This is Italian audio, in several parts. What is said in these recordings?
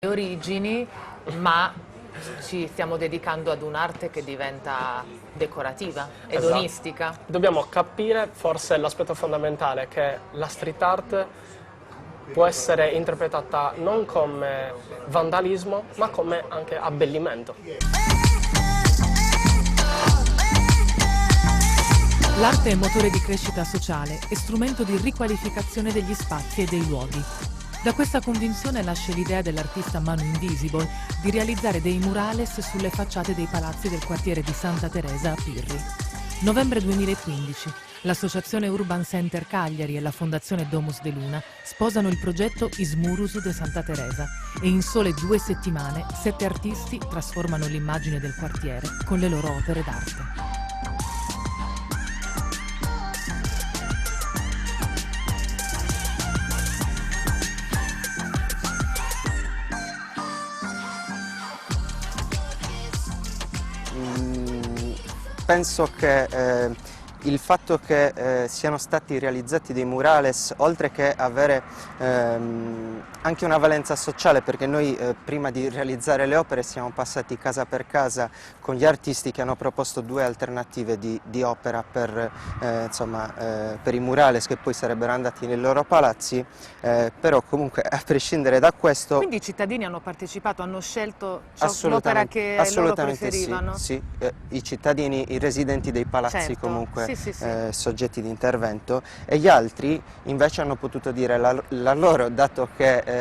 origini, ma ci stiamo dedicando ad un'arte che diventa decorativa, edonistica. Esatto. Dobbiamo capire forse l'aspetto fondamentale, che la street art può essere interpretata non come vandalismo, ma come anche abbellimento. L'arte è motore di crescita sociale e strumento di riqualificazione degli spazi e dei luoghi. Da questa convinzione nasce l'idea dell'artista Manu Invisible di realizzare dei murales sulle facciate dei palazzi del quartiere di Santa Teresa a Pirri. Novembre 2015. L'associazione Urban Center Cagliari e la fondazione Domus de Luna sposano il progetto Ismurus de Santa Teresa e in sole 2 settimane 7 artisti trasformano l'immagine del quartiere con le loro opere d'arte. Penso che il fatto che siano stati realizzati dei murales, oltre che avere anche una valenza sociale, perché noi prima di realizzare le opere siamo passati casa per casa con gli artisti che hanno proposto 2 alternative di opera per i murales che poi sarebbero andati nei loro palazzi, però comunque a prescindere da questo... Quindi i cittadini hanno partecipato, hanno scelto l'opera che loro preferivano? Sì, i cittadini, i residenti dei palazzi, certo. comunque sì. soggetti di intervento, e gli altri invece hanno potuto dire la loro, dato che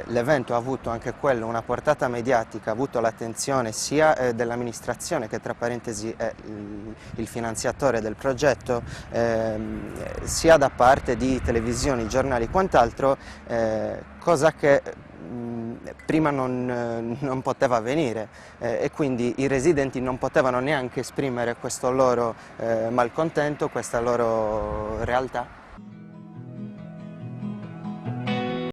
l'evento ha avuto anche quello una portata mediatica, ha avuto l'attenzione sia dell'amministrazione, che tra parentesi è il finanziatore del progetto, sia da parte di televisioni, giornali e quant'altro, cosa che prima non poteva avvenire, e quindi i residenti non potevano neanche esprimere questo loro malcontento, questa loro realtà.